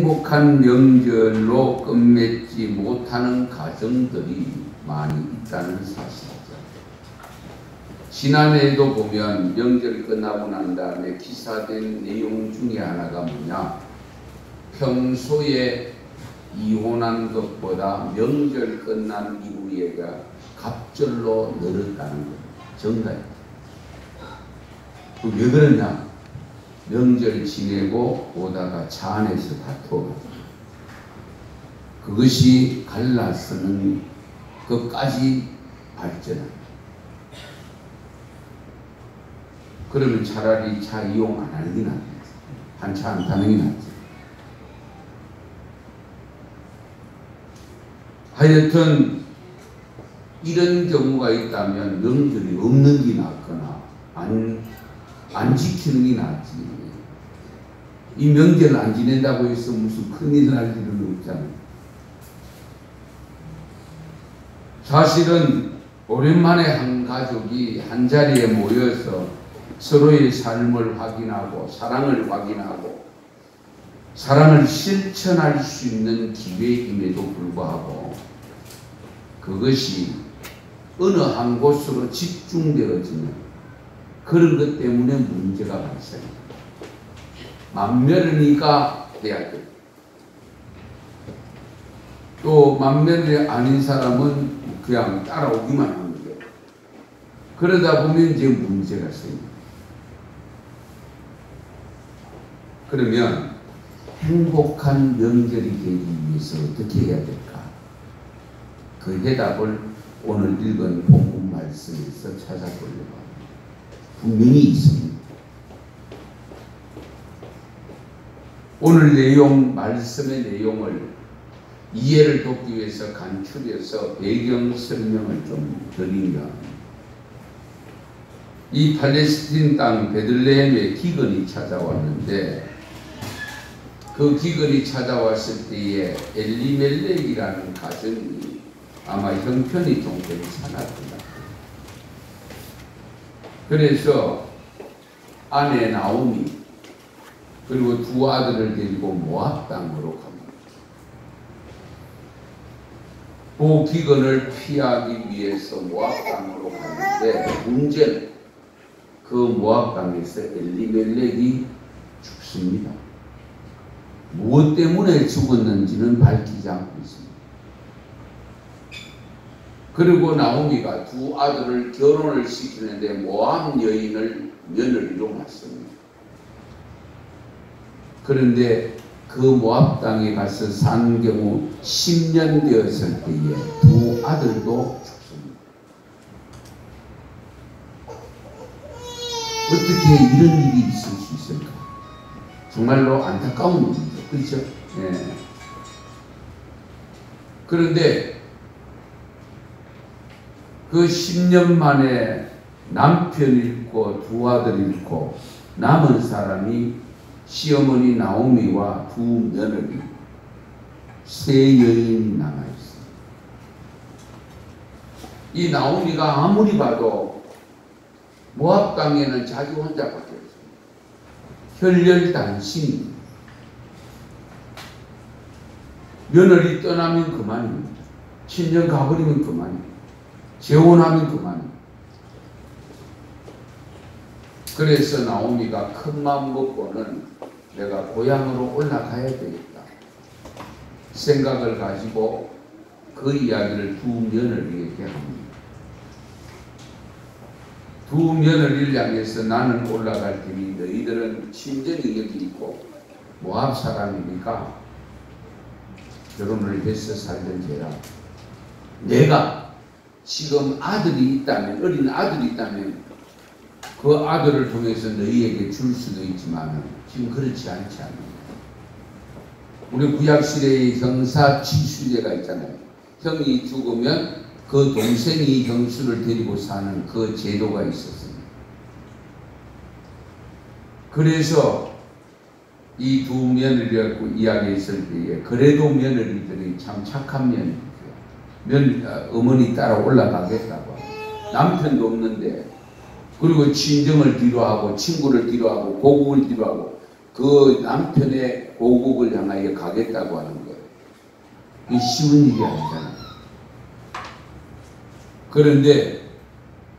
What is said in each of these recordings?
행복한 명절로 끝맺지 못하는 가정들이 많이 있다는 사실이죠. 지난해에도 보면 명절 끝나고 난 다음에 기사된 내용 중에 하나가 뭐냐, 평소에 이혼한 것보다 명절 끝난 이후에가 갑절로 늘었다는 거예요. 정답이에요. 왜 그러냐? 명절 지내고 오다가 차 안에서 다투어가지고 그것이 갈라서는 것까지 발전합니다. 그러면 차라리 차 이용 안 하는 게 낫죠. 한 차 안 타는 게 낫죠. 하여튼 이런 경우가 있다면 명절이 없는 게 낫거나 안 지키는 게 낫지. 이 명절을 안 지낸다고 해서 무슨 큰일 날 일은 없잖아요. 사실은 오랜만에 한 가족이 한 자리에 모여서 서로의 삶을 확인하고 사랑을 확인하고 사랑을 실천할 수 있는 기회임에도 불구하고 그것이 어느 한 곳으로 집중되어지는 그런 것 때문에 문제가 발생합니다. 맏며느리가 돼야 돼요. 또 맏며느리 아닌 사람은 그냥 따라오기만 하는 거예요. 그러다 보면 이제 문제가 생깁니다. 그러면 행복한 명절이 되기 위해서 어떻게 해야 될까? 그 해답을 오늘 읽은 본문 말씀에서 찾아보려고 합니다. 분명히 있습니다. 오늘 내용, 말씀의 내용을 이해를 돕기 위해서 간추려서 배경 설명을 좀 드리면, 이 팔레스틴 땅 베들레헴에 기근이 찾아왔는데 그 기근이 찾아왔을 때에 엘리멜렉이라는 가정이 아마 형편이 좀 괜찮았습니다. 그래서 아내 나오미 그리고 두 아들을 데리고 모압 땅으로 갑니다. 그 기근을 피하기 위해서 모압 땅으로 가는데 문제는 그 모압 땅에서 엘리멜렉이 죽습니다. 무엇 때문에 죽었는지는 밝히지 않고 있습니다. 그리고 나오미가 두 아들을 결혼을 시키는데 모압 여인을 며느리로 맞습니다. 그런데 그 모압 땅에 가서 산 경우 10년 되었을 때에 두 아들도 죽습니다. 어떻게 이런 일이 있을 수 있을까? 정말로 안타까운 일이죠. 그렇죠? 네. 그런데 그 10년 만에 남편 잃고 두 아들 잃고 남은 사람이 시어머니 나오미와 두 며느리, 세 여인이 남아있어요. 이 나오미가 아무리 봐도 모압 땅에는 자기 혼자밖에 없어요. 혈혈단신입니다. 며느리 떠나면 그만입니다. 친정 가버리면 그만입니다. 재혼하면 그만입니다. 그래서 나오미가 큰 마음 먹고는 내가 고향으로 올라가야 되겠다 생각을 가지고 그 이야기를 두 며느리에게 합니다. 두 며느리를 향해서 나는 올라갈 테니 너희들은 친정이 여기 있고 모압 사람이니까 결혼을 해서 살든지 해라. 내가 지금 아들이 있다면, 어린 아들이 있다면 그 아들을 통해서 너희에게 줄 수도 있지만 지금 그렇지 않지 않습니다. 우리 구약시대의 형사 치수제가 있잖아요. 형이 죽으면 그 동생이 형수를 데리고 사는 그 제도가 있었습니다. 그래서 이 두 며느리라고 이야기했을 때에 그래도 며느리들이 참 착한 며느리죠. 어머니 따라 올라가겠다고 하고 남편도 없는데 그리고 친정을 뒤로하고 친구를 뒤로하고 고국을 뒤로하고 그 남편의 고국을 향하여 가겠다고 하는 거예요. 이 쉬운 일이 아니잖아요. 그런데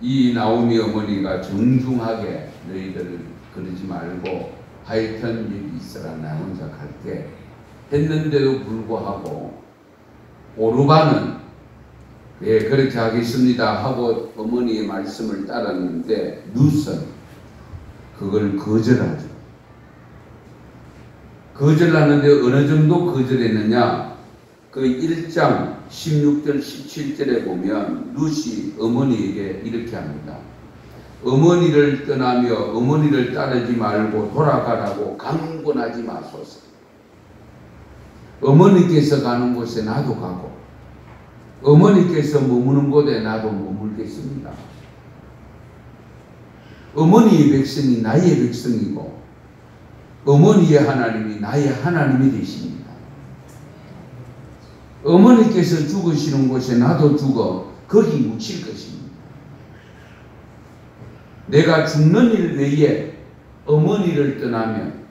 이 나오미 어머니가 정중하게 너희들 그러지 말고 하여튼 여기 있어라 나 혼자 갈게 했는데도 불구하고 오르반은 예 그렇게 하겠습니다 하고 어머니의 말씀을 따랐는데 룻은 그걸 거절하죠. 거절하는데 어느 정도 거절했느냐, 그 1장 16절 17절에 보면 룻이 어머니에게 이렇게 합니다. 어머니를 떠나며 어머니를 따르지 말고 돌아가라고 강권하지 마소서. 어머니께서 가는 곳에 나도 가고 어머니께서 머무는 곳에 나도 머물겠습니다. 어머니의 백성이 나의 백성이고 어머니의 하나님이 나의 하나님이 되십니다. 어머니께서 죽으시는 곳에 나도 죽어 거기 묻힐 것입니다. 내가 죽는 일 외에 어머니를 떠나면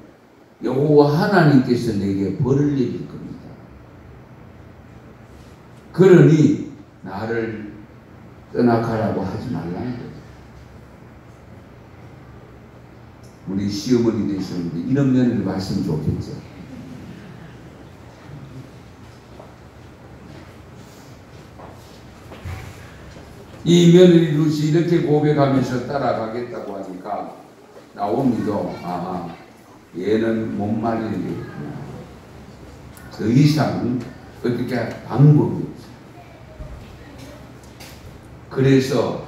여호와 하나님께서 내게 벌을 내릴 겁니다. 그러니 나를 떠나가라고 하지 말라는 거죠. 우리 시어머니 되시는데 이런 면을 봤으면 좋겠죠. 이 며느리 룻이 이렇게 고백하면서 따라가겠다고 하니까 나오미도 아하 얘는 못 말리겠구나. 더 이상 어떻게 할 방법이 없어. 그래서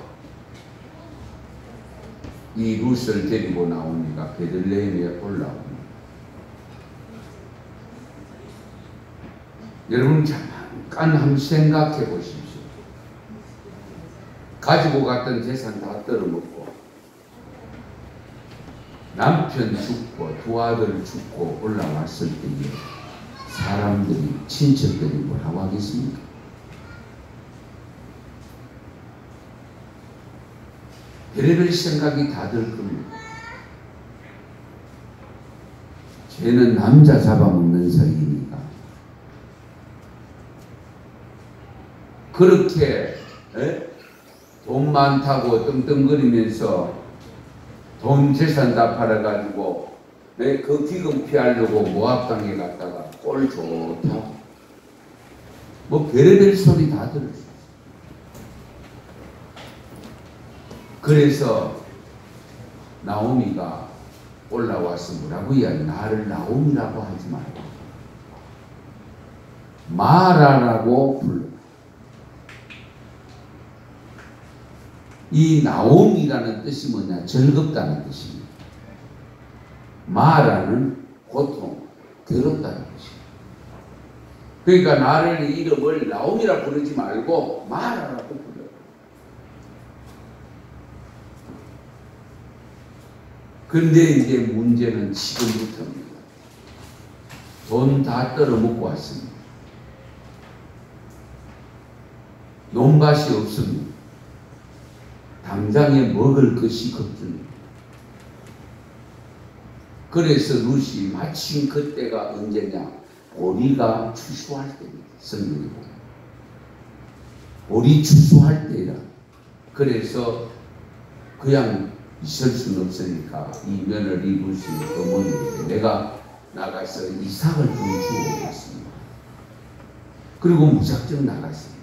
이 룻을 데리고 나오니까 베들레헴에 올라옵니다. 여러분 잠깐 한번 생각해 보십시오. 가지고 갔던 재산 다 떨어먹고 남편 죽고 두 아들 죽고 올라왔을 때에 사람들이 친척들이 뭐라고 하겠습니까? 별의별 생각이 다 들 겁니다. 쟤는 남자 잡아먹는 사이니까 그렇게 돈 많다고 떵떵거리면서 돈 재산 다 팔아가지고 그 기금 피하려고 모압 땅에 갔다가 꼴 좋다 뭐 별의별 소리 다 들었어요. 그래서 나오미가 올라와서 뭐라고 이야기, 나를 나오미라고 하지 말고 마라라고 불러. 이 나오미라는 뜻이 뭐냐? 즐겁다는 뜻입니다. 마라는 고통, 괴롭다는 뜻입니다. 그러니까 나를 이름을 나오미라 부르지 말고 마라라고 불러. 근데 이제 문제는 지금부터입니다. 돈 다 떨어먹고 왔습니다. 논밭이 없습니다. 당장에 먹을 것이 없습니다. 그래서 룻이 마침 그때가 언제냐? 보리가 추수할 때입니다. 성경이 보면 보리 추수할 때라. 그래서 그냥 있을 수는 없으니까 이 며느리 룻이 어머니에게 내가 나가서 이삭을 좀 주워 오겠습니다. 그리고 무작정 나갔습니다.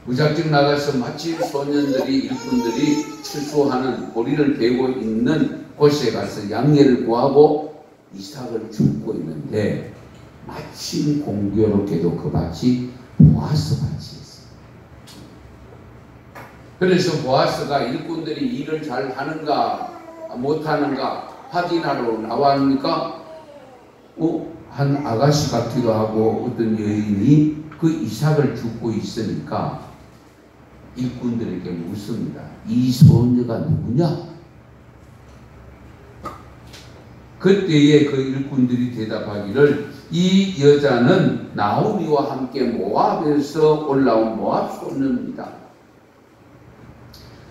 무작정 나가서 마침 소년들이 일꾼들이 추수하는 보리를 베고 있는 곳에 가서 양해를 구하고 이삭을 줍고 있는데 마침 공교롭게도 그 밭이 보아스 밭이었어요. 그래서 보아스가 일꾼들이 일을 잘 하는가 못하는가 확인하러 나왔으니까 한 아가씨 같기도 하고 어떤 여인이 그 이삭을 줍고 있으니까 일꾼들에게 묻습니다. 이 소녀가 누구냐? 그때에 그 일꾼들이 대답하기를 이 여자는 나오미와 함께 모압에서 올라온 모압 소녀입니다.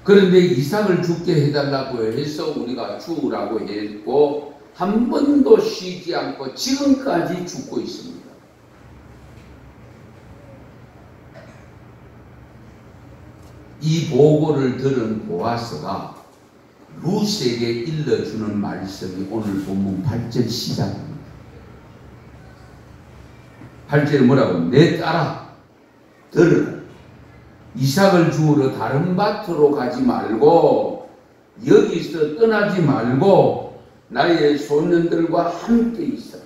그런데 이삭을 죽게 해달라고 해서 우리가 주우라고 했고 한 번도 쉬지 않고 지금까지 죽고 있습니다. 이 보고를 들은 보아스가 룻에게 일러주는 말씀이 오늘 본문 8절 시작입니다. 8절에 뭐라고? 내 딸아 들으라. 이삭을 주우러 다른 밭으로 가지 말고 여기서 떠나지 말고 나의 소년들과 함께 있어라.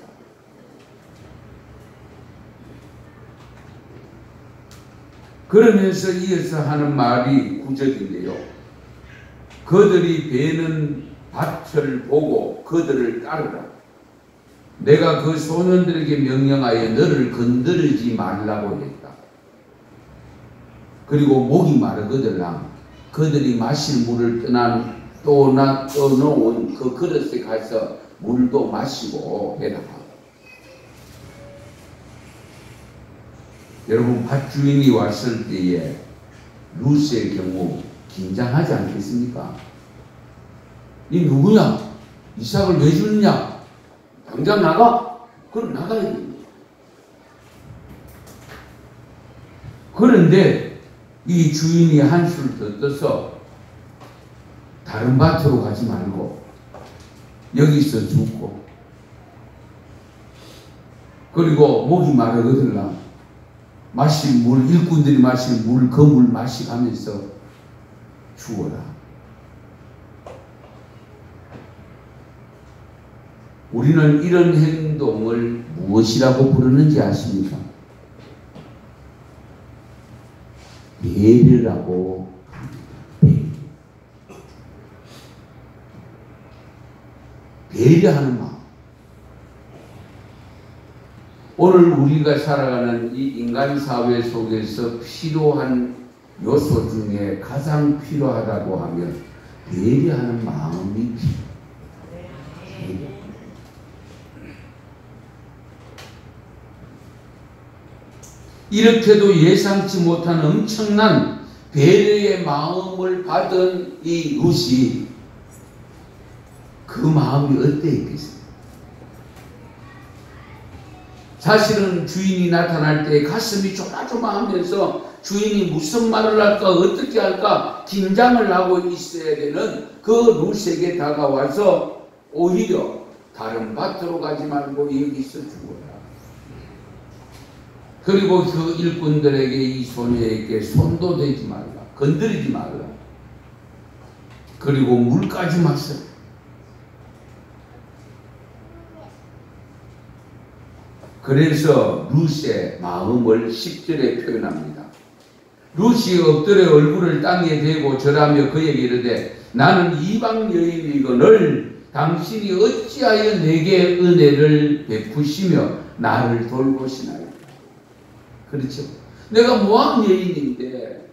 그러면서 이어서 하는 말이 9절인데요. 그들이 베는 밭을 보고 그들을 따르라. 내가 그 소년들에게 명령하여 너를 건드리지 말라고 했다. 그리고 목이 마르거들랑 그들이 마실 물을 떠놓은 그 그릇에 가서 물도 마시고 해라. 여러분, 밭주인이 왔을 때에 룻의 경우 긴장하지 않겠습니까? 이 누구냐? 이삭을 왜 주느냐? 당장 나가? 그럼 나가야 됩니다. 그런데 이 주인이 한술 더 떠서 다른 밭으로 가지 말고 여기서 죽고, 그리고 목이 마르거들라 마실 물, 일꾼들이 마실 물, 그 물 마시가면서 죽어라. 우리는 이런 행동을 무엇이라고 부르는지 아십니까? 배려라고 합니다. 배려하는 마음. 오늘 우리가 살아가는 이 인간 사회 속에서 필요한 요소 중에 가장 필요하다고 하면 배려하는 마음이 필요해요. 이렇게도 예상치 못한 엄청난 배려의 마음을 받은 이 룻이 그 마음이 어땠겠어요? 사실은 주인이 나타날 때 가슴이 조마조마하면서 주인이 무슨 말을 할까 어떻게 할까 긴장을 하고 있어야 되는 그 룻에게 다가와서 오히려 다른 밭으로 가지 말고 여기서 죽어라. 그리고 그 일꾼들에게 이 소녀에게 손도 대지 말라. 건드리지 말라. 그리고 물까지 마셔라. 그래서 룻의 마음을 10절에 표현합니다. 룻이 엎드려 얼굴을 땅에 대고 절하며 그에게 이르되 나는 이방 여인이거늘 당신이 어찌하여 내게 은혜를 베푸시며 나를 돌보시나요? 그렇죠. 내가 모함 여인인데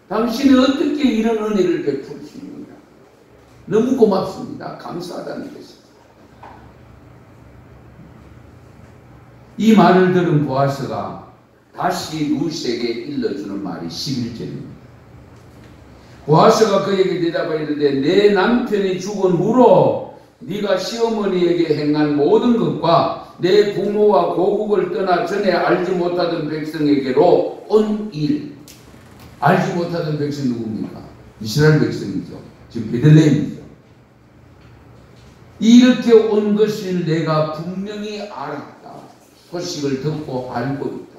당신이 어떻게 이런 은혜를 베푸십니까? 너무 고맙습니다. 감사하다는 것입니다. 이 말을 들은 보아스가 다시 룻에게 일러주는 말이 11절입니다. 보아스가 그에게 대답하여 이르되 내 남편이 죽은 후로 네가 시어머니에게 행한 모든 것과 내 부모와 고국을 떠나 전에 알지 못하던 백성에게로 온 일. 알지 못하던 백성이 누굽니까? 이스라엘 백성이죠. 지금 베들레헴이죠. 이렇게 온 것을 내가 분명히 알았다. 소식을 듣고 알고 있다.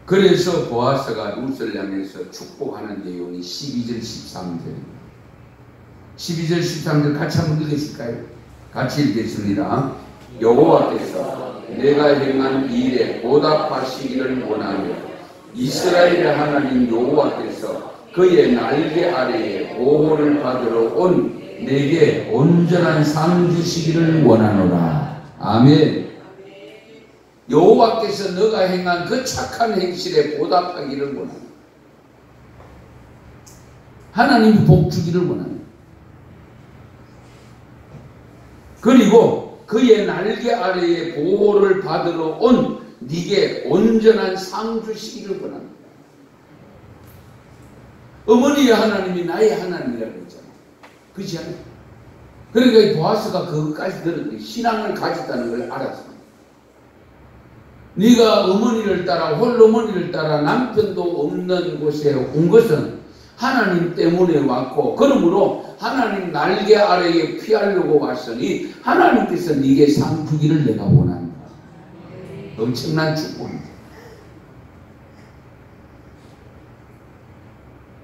그래서 보아스가 룻을 향해서 축복하는 내용이 12절 13절입니다. 12절 13절 같이 한번 읽으실까요? 같이 읽겠습니다. 여호와께서 내가 행한 일에 보답하시기를 원하며 이스라엘의 하나님 여호와께서 그의 날개 아래에 보호를 받으러 온 내게 온전한 상 주시기를 원하노라. 아멘. 여호와께서 너가 행한 그 착한 행실에 보답하기를 원하노라. 하나님이 복 주기를 원하노라. 그리고 그의 날개 아래에 보호를 받으러 온 네게 온전한 상 주시기를 원합니다. 어머니의 하나님이 나의 하나님이라고 했잖아. 그렇지 않아요? 그러니까 이 보아스가 그것까지 들었는데 신앙을 가졌다는 걸 알았어. 네가 어머니를 따라 홀어머니를 따라 남편도 없는 곳에 온 것은 하나님 때문에 왔고, 그러므로 하나님 날개 아래에 피하려고 왔으니 하나님께서 네게 상 주기를 내가 원한다. 엄청난 축복이죠.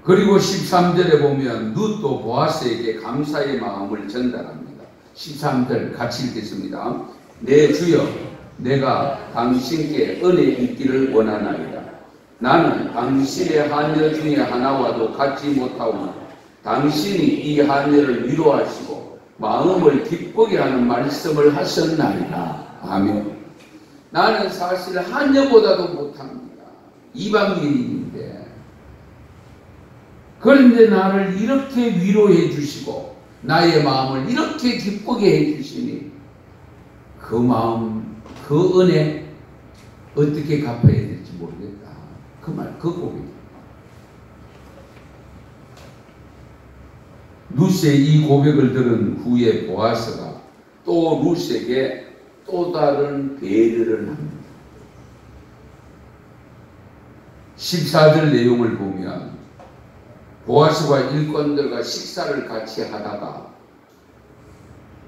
그리고 13절에 보면 룻도 보아스에게 감사의 마음을 전달합니다. 13절 같이 읽겠습니다. 내 주여, 내가 당신께 은혜 있기를 원하나이다. 나는 당신의 하녀 중에 하나와도 같지 못하오나 당신이 이 하녀를 위로하시고 마음을 기쁘게 하는 말씀을 하셨나이다. 아멘. 나는 사실 하녀보다도 못합니다. 이방인인데, 그런데 나를 이렇게 위로해 주시고 나의 마음을 이렇게 기쁘게 해 주시니 그 마음, 그 은혜 어떻게 갚아야 될지 모르겠다. 그 말, 그 고백. 룻의 이 고백을 들은 후에 보아스가 또 룻에게 또 다른 배려를 합니다. 14절 내용을 보면 보아스와 일꾼들과 식사를 같이 하다가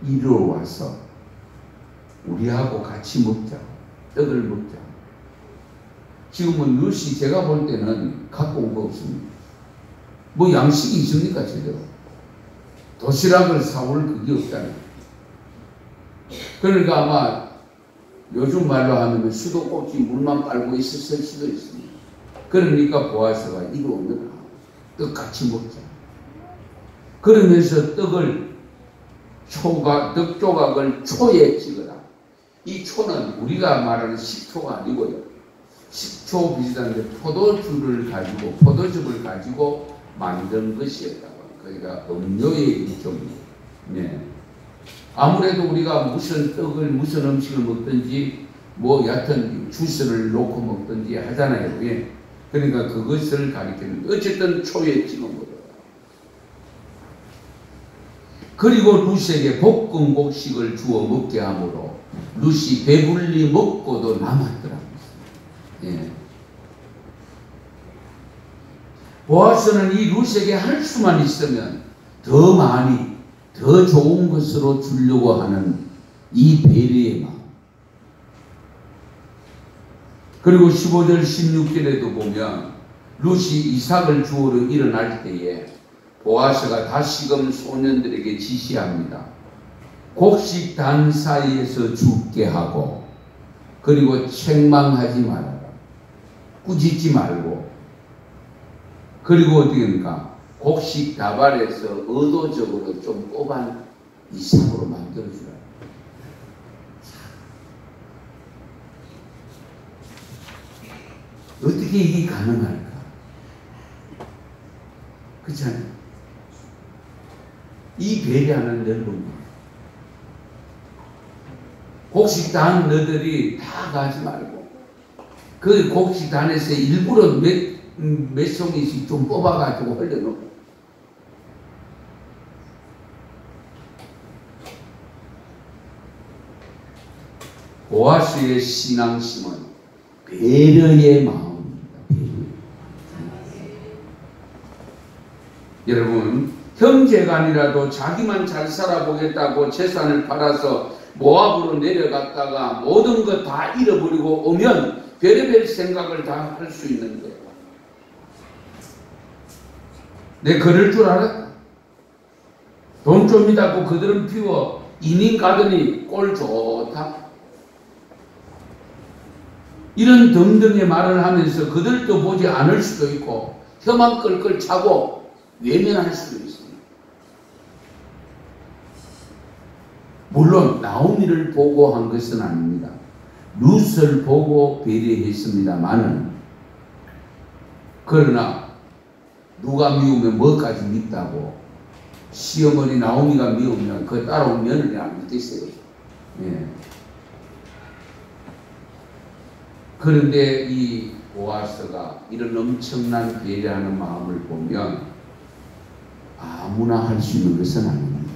이리로 와서 우리하고 같이 먹자. 떡을 먹자. 지금은 룻이 제가 볼 때는 갖고 온 거 없습니다. 뭐 양식이 있습니까 제대로? 도시락을 사올 그게 없잖아요. 그러니까 아마 요즘 말로 하면 수도꼭지 물만 빨고 있었을 수도 있습니다. 그러니까 보아스가 이리 오느라 떡 같이 먹자. 그러면서 떡을 떡 조각을 초에 찍어라. 이 초는 우리가 말하는 식초가 아니고요. 식초 비슷한데 포도즙을 가지고 만든 것이었다고. 그러니까 음료의 일종이에요. 네. 아무래도 우리가 무슨 떡을 무슨 음식을 먹든지 뭐 얕은 주스를 놓고 먹든지 하잖아요. 예. 그러니까 그것을 가리키는 어쨌든 초에 찍어 먹어요. 그리고 룻에게 볶음 곡식을 주어 먹게 하므로 룻이 배불리 먹고도 남았더라고요. 예. 보아스는 이 룻에게 할 수만 있으면 더 많이 더 좋은 것으로 주려고 하는 이 배려의 마음. 그리고 15절 16절에도 보면 룻이 이삭을 주우러 일어날 때에 보아스가 다시금 소년들에게 지시합니다. 곡식 단 사이에서 죽게 하고, 그리고 책망하지 말아라. 꾸짖지 말고, 그리고 어떻게 합니까? 곡식 다발에서 의도적으로 좀 뽑아 이삭으로 만들어주라. 어떻게 이게 가능할까? 그렇지 않아요? 이 배려하는 넓은 것. 곡식단 너들이 다 가지 말고 그 곡식단에서 일부러 몇 송이씩 좀 뽑아가지고 흘려놓고, 보아스의 신앙심은 배려의 마음입니다. 배려. 여러분, 형제간이라도 자기만 잘 살아보겠다고 재산을 팔아서 모압으로 내려갔다가 모든 것 다 잃어버리고 오면 별의별 생각을 다 할 수 있는 거예요. 내 그럴 줄 알았다. 돈 좀 있다고 그들은 피워 이민 가더니 꼴 좋다. 이런 등등의 말을 하면서 그들도 보지 않을 수도 있고 혀만 끌끌 차고 외면할 수도 있습니다. 물론 나오미를 보고 한 것은 아닙니다. 룻을 보고 배려했습니다만은, 그러나 누가 미우면 뭐까지 밉다고, 시어머니 나오미가 미우면 그 따라온 며느리 안 믿겠어요. 예. 그런데 이 보아스가 이런 엄청난 배려하는 마음을 보면 아무나 할 수 있는 것은 아닙니다.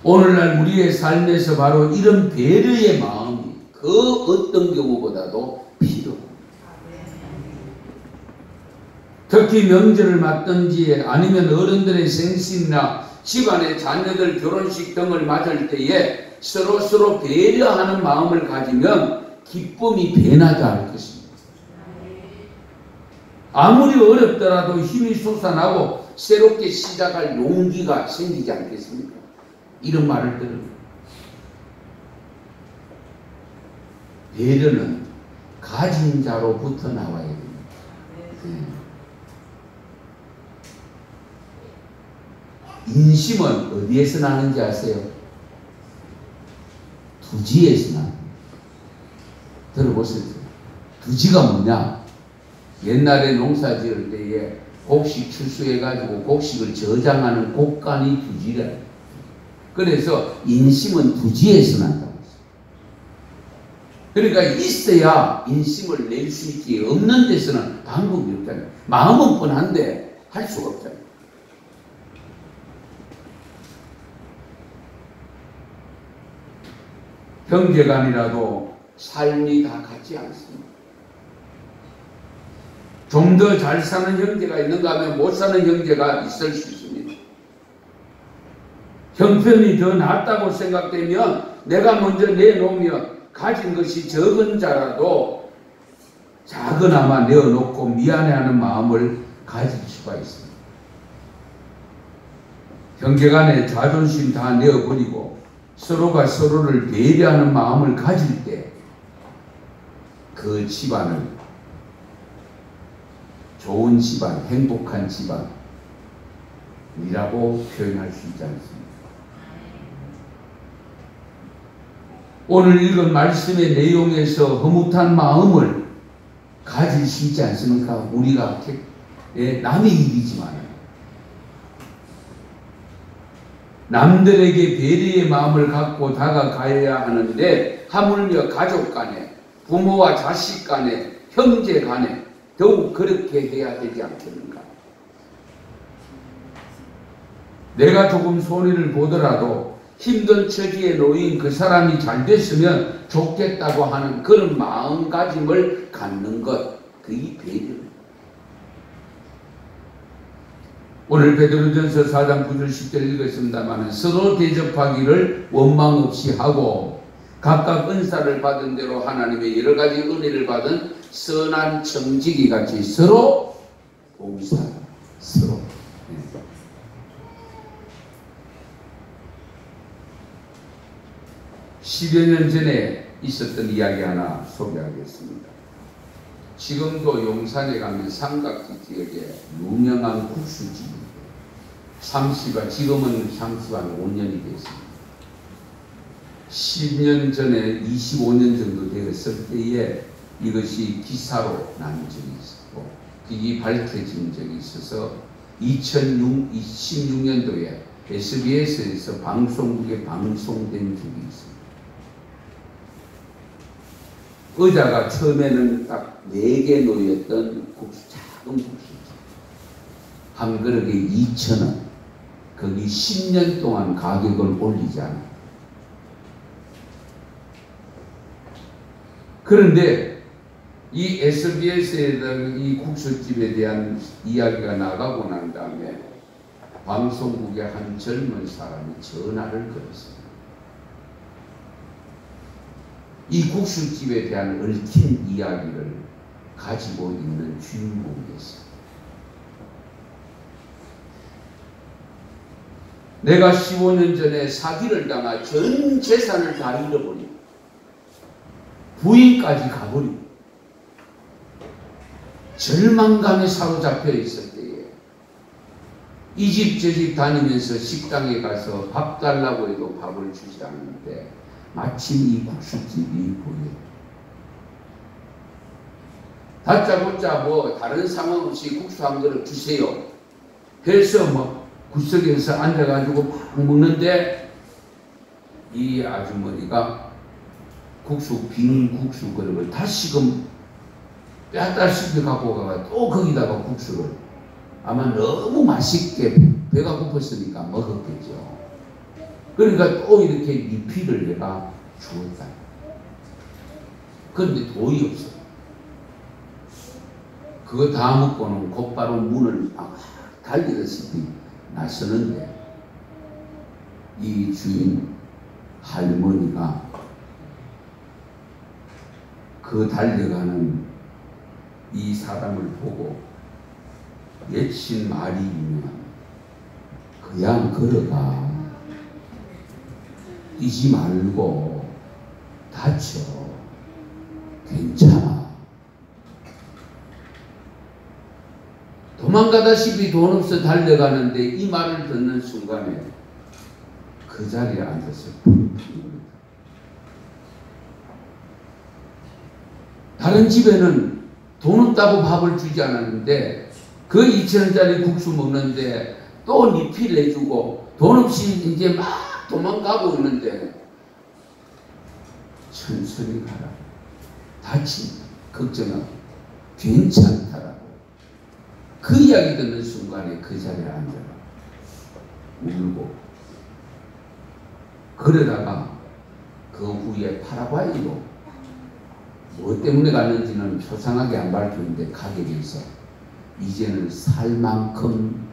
오늘날 우리의 삶에서 바로 이런 배려의 마음이 그 어떤 경우보다도 필요합니다. 특히 명절을 맞든지 아니면 어른들의 생신이나 집안의 자녀들 결혼식 등을 맞을 때에 서로 배려하는 마음을 가지면 기쁨이 배나다 할 것입니다. 아무리 어렵더라도 힘이 솟아나고 새롭게 시작할 용기가 생기지 않겠습니까? 이런 말을 들으면 배려는 가진 자로부터 나와야 됩니다. 인심은 어디에서 나는지 아세요? 두지에서 납니다. 들어보세요. 두지가 뭐냐? 옛날에 농사 지을 때에 곡식 추수해가지고 곡식을 저장하는 곡간이 두지래. 그래서 인심은 두지에서 난다고 했어요. 그러니까 있어야 인심을 낼 수 있지, 없는 데서는 방법이 없잖아요. 마음은 뻔한데 할 수가 없잖아요. 형제간이라도 삶이 다 같지 않습니다. 좀 더 잘 사는 형제가 있는가 하면 못 사는 형제가 있을 수 있습니다. 형편이 더 낫다고 생각되면 내가 먼저 내놓으면 가진 것이 적은 자라도 작은아마 내어놓고 미안해하는 마음을 가질 수가 있습니다. 형제간에 자존심 다 내어버리고 서로가 서로를 배려하는 마음을 가질 때 그 집안을 좋은 집안, 행복한 집안이라고 표현할 수 있지 않습니까? 오늘 읽은 말씀의 내용에서 흐뭇한 마음을 가질 수 있지 않습니까? 우리가 남의 일이지만 남들에게 배려의 마음을 갖고 다가가야 하는데 하물며 가족 간에, 부모와 자식 간에, 형제 간에 더욱 그렇게 해야 되지 않겠는가? 내가 조금 손해를 보더라도 힘든 처지에 놓인 그 사람이 잘 됐으면 좋겠다고 하는 그런 마음가짐을 갖는 것, 그게 배려입니다. 오늘 베드로전서 4장 9절 10절 읽었습니다만 서로 대접하기를 원망 없이 하고 각각 은사를 받은 대로 하나님의 여러 가지 은혜를 받은 선한 청지기 같이 서로 봉사하라. 서로. 10여 년 전에 있었던 이야기 하나 소개하겠습니다. 지금도 용산에 가면 삼각지 지역에 유명한 국수집입니다. 지금은 상수가 한 5년이 됐습니다. 10년 전에 25년 정도 되었을 때에 이것이 기사로 난 적이 있었고 그게 밝혀진 적이 있어서 2016년도에 SBS에서 방송국에 방송된 적이 있습니다. 의자가 처음에는 딱 4개 놓였던 작은 국수집. 한 그릇에 2,000원. 거기 10년 동안 가격을 올리지 않아요. 그런데 이 SBS에 이 국수집에 대한 이야기가 나가고 난 다음에 방송국에 한 젊은 사람이 전화를 걸었습니다. 이 국수집에 대한 얽힌 이야기를 가지고 있는 주인공이었습니다. 내가 15년 전에 사기를 당하 전 재산을 다 잃어버리고 부인까지 가버리고 절망감에 사로잡혀 있을 때에 이 집 저 집 다니면서 식당에 가서 밥 달라고 해도 밥을 주지 않는데 마침 이 국수집이 보여요. 다짜고짜 뭐 다른 상황 없이 국수 한 그릇 주세요 해서 뭐 구석에서 앉아가지고 막 먹는데 이 아주머니가 빈 국수 그릇을 다시금 빼앗다시피 갖고 가가 또 거기다가 국수를 아마 너무 맛있게 배가 고팠으니까 먹었겠죠. 그러니까 또 이렇게 리필을 내가 주었다. 그런데 돈이 없어. 그거 다 먹고는 곧바로 문을 막 달리다시피 나서는데 이 주인 할머니가 그 달려가는 이 사람을 보고 외친 말이 유명합니다. 그냥 걸어가. 뛰지 말고 다쳐. 괜찮아. 도망가다시피 돈 없어 달려가는데 이 말을 듣는 순간에 그 자리에 앉아서 펑펑. 다른 집에는 돈 없다고 밥을 주지 않았는데 그 2,000원짜리 국수 먹는데 또 리필 해주고 돈 없이 이제 막 도망가고 있는데 천천히 가라. 다친다. 걱정하고 괜찮다라고. 그 이야기 듣는 순간에 그 자리에 앉아라. 울고. 그러다가 그 후에 파라과이로 뭐 때문에 갔는지는 표상하게 안 밝혀있는데 가게 돼서 이제는 살 만큼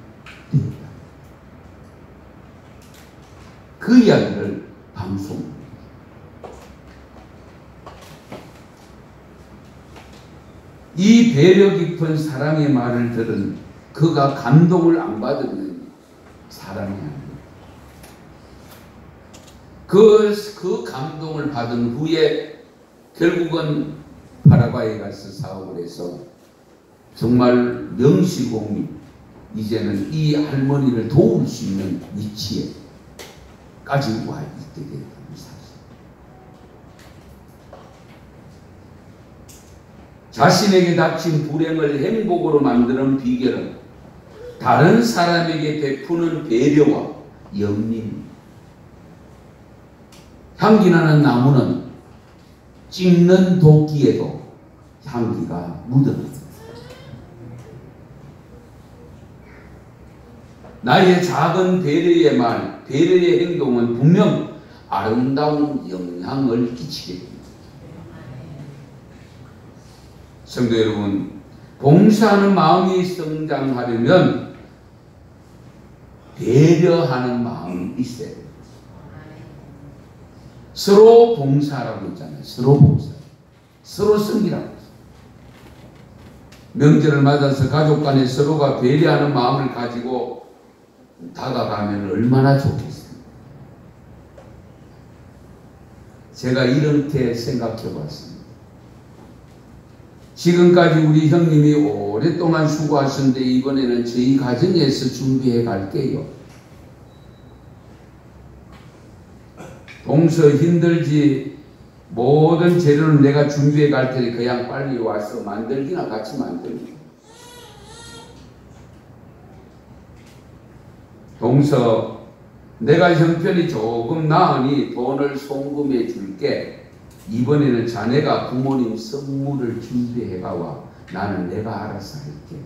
되었다. 그 이야기를 방송합니다. 이 배려 깊은 사랑의 말을 들은 그가 감동을 안 받으면 사람이 아닙니다. 그 감동을 받은 후에 결국은 파라과이에 가서 사업을 해서 정말 명실공히 이제는 이 할머니를 도울 수 있는 위치에까지 와 있게 됐다는 사실. 자신에게 닥친 불행을 행복으로 만드는 비결은 다른 사람에게 베푸는 배려와 영림. 향기나는 나무는 찍는 도끼에도 향기가 묻어납니다. 나의 작은 배려의 말, 배려의 행동은 분명 아름다운 영향을 끼치게 됩니다. 성도 여러분, 봉사하는 마음이 성장하려면 배려하는 마음이 있어야 됩니다. 서로 봉사라고 있잖아요. 서로 봉사. 서로 섬기라고. 명절을 맞아서 가족 간에 서로가 배려하는 마음을 가지고 다가가면 얼마나 좋겠어요. 제가 이렇게 생각해 봤습니다. 지금까지 우리 형님이 오랫동안 수고하셨는데 이번에는 저희 가정에서 준비해 갈게요. 동서 힘들지 모든 재료를 내가 준비해 갈 테니 그냥 빨리 와서 만들기나 같이 만들기. 동서 내가 형편이 조금 나으니 돈을 송금해 줄게. 이번에는 자네가 부모님 선물을 준비해 가와. 나는 내가 알아서 할게.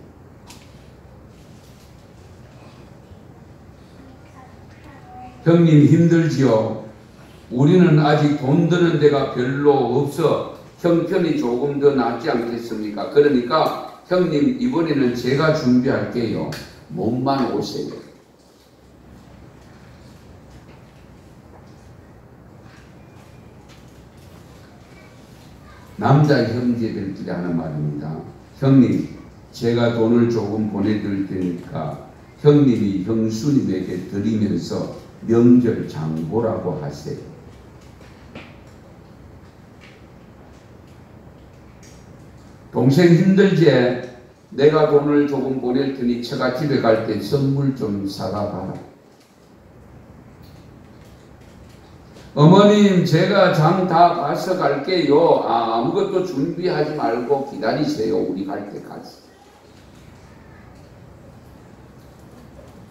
형님 힘들지요? 우리는 아직 돈 드는 데가 별로 없어 형편이 조금 더 낫지 않겠습니까? 그러니까 형님 이번에는 제가 준비할게요. 몸만 오세요. 남자 형제들끼리 하는 말입니다. 형님 제가 돈을 조금 보내드릴 테니까 형님이 형수님에게 드리면서 명절 장보라고 하세요. 동생 힘들지? 내가 돈을 조금 보낼 테니 처가 집에 갈 때 선물 좀 사가 봐라. 어머님 제가 장 다 가서 갈게요. 아무것도 준비하지 말고 기다리세요. 우리 갈 때까지.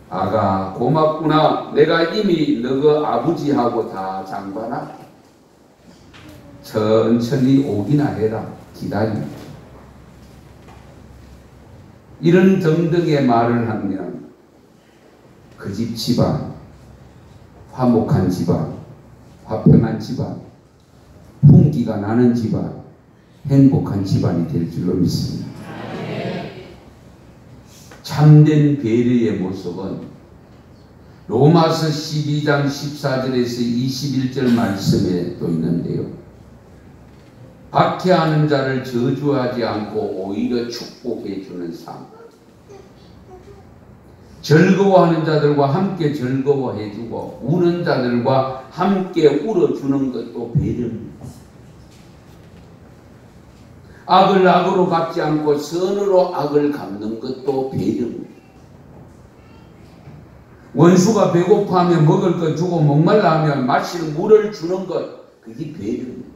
아가 고맙구나. 내가 이미 너그 아버지하고 다 장봐놨다. 천천히 오기나 해라. 기다리면. 이런 등등의 말을 하면 그 집 집안, 화목한 집안, 화평한 집안, 풍기가 나는 집안, 행복한 집안이 될 줄로 믿습니다. 참된 배려의 모습은 로마서 12장 14절에서 21절 말씀에 또 있는데요. 박해하는 자를 저주하지 않고 오히려 축복해 주는 삶. 즐거워하는 자들과 함께 즐거워해 주고 우는 자들과 함께 울어주는 것도 배려입니다. 악을 악으로 갚지 않고 선으로 악을 갚는 것도 배려입니다. 원수가 배고파하면 먹을 것 주고 목말라 하면 마실 물을 주는 것, 그게 배려입니다.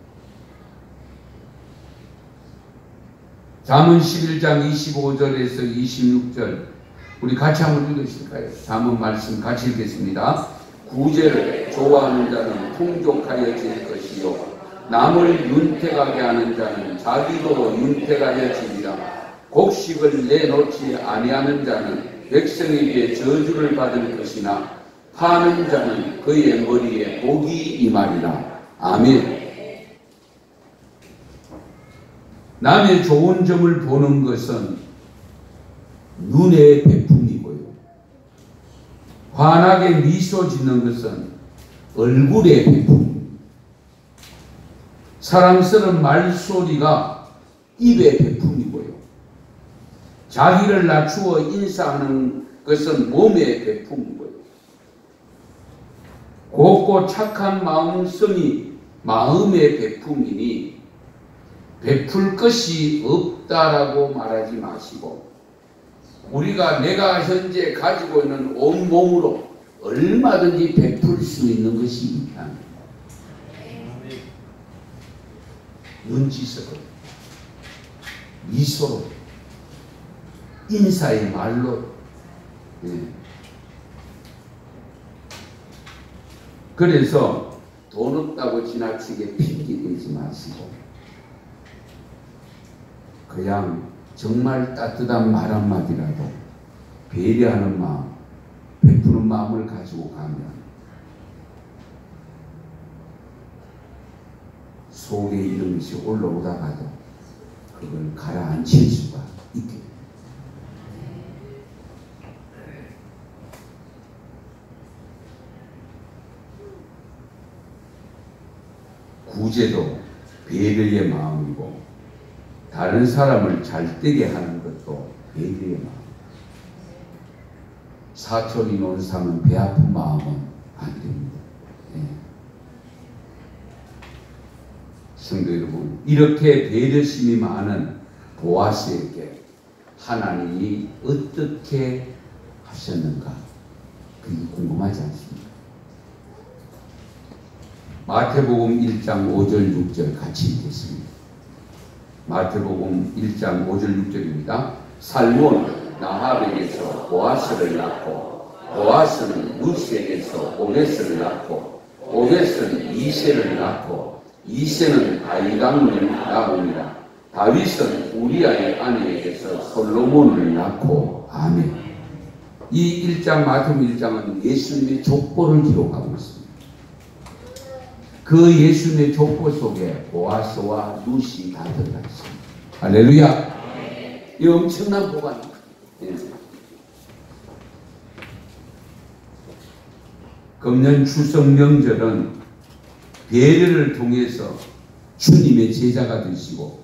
잠언 11장 25절에서 26절 우리 같이 한번 읽으실까요? 잠언 말씀 같이 읽겠습니다. 구제를 좋아하는 자는 풍족하여질 것이요 남을 윤택하게 하는 자는 자기도 윤택하여지리라. 곡식을 내놓지 아니하는 자는 백성에게 저주를 받을 것이나 파는 자는 그의 머리에 복이 임하리라. 아멘. 남의 좋은 점을 보는 것은 눈의 베품이고요. 환하게 미소 짓는 것은 얼굴의 베품입니다. 사랑스러운 말소리가 입의 베품이고요. 자기를 낮추어 인사하는 것은 몸의 베품이고요. 곱고 착한 마음성이 마음의 베품이니 베풀 것이 없다라고 말하지 마시고 우리가 내가 현재 가지고 있는 온몸으로 얼마든지 베풀 수 있는 것이 있다. 눈짓으로, 미소로, 인사의 말로. 그래서 돈 없다고 지나치게 핑계대지 마시고 그냥 정말 따뜻한 말 한마디라도 배려하는 마음, 베푸는 마음을 가지고 가면 속에 이런 것이 올라오다가도 그걸 가라앉힐 수가 있게 됩니다. 구제도 배려의 마음이고 다른 사람을 잘되게 하는 것도 배려의 마음. 사촌이 놓은 삶은 배 아픈 마음은 안 됩니다. 성도 여러분, 이렇게 배려심이 많은 보아스에게 하나님이 어떻게 하셨는가? 그게 궁금하지 않습니까? 마태복음 1장 5절 6절 같이 읽겠습니다. 마태복음 1장 5절 6절입니다. 살몬 나합에게서 보아스를 낳고 보아스는 루스에게서 오벳을 낳고 오벳은 이새를 낳고 이새는 다윗을 낳으니라. 다윗은 우리아의 아내에게서 솔로몬을 낳고. 아멘. 이 1장 마태복음 1장은 예수님의 족보를 기록하고 있습니다. 그 예수님의 족보 속에 보아스와 룻이 다 들어가 있습니다. 할렐루야. 이 엄청난 보관입니다. 금년 추석 명절은 배려를 통해서 주님의 제자가 되시고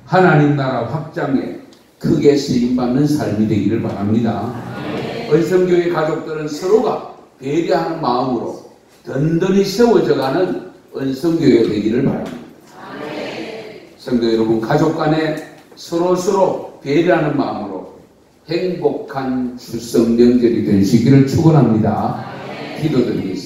하나님 나라 확장에 크게 쓰임받는 삶이 되기를 바랍니다. 은성교회 가족들은 서로가 배려하는 마음으로 든든히 세워져가는 은성교회가 되기를 바랍니다. 성도 여러분, 가족 간에 서로 배려하는 마음으로 행복한 추석 명절이 되시기를 축원합니다. 기도드리겠습니다.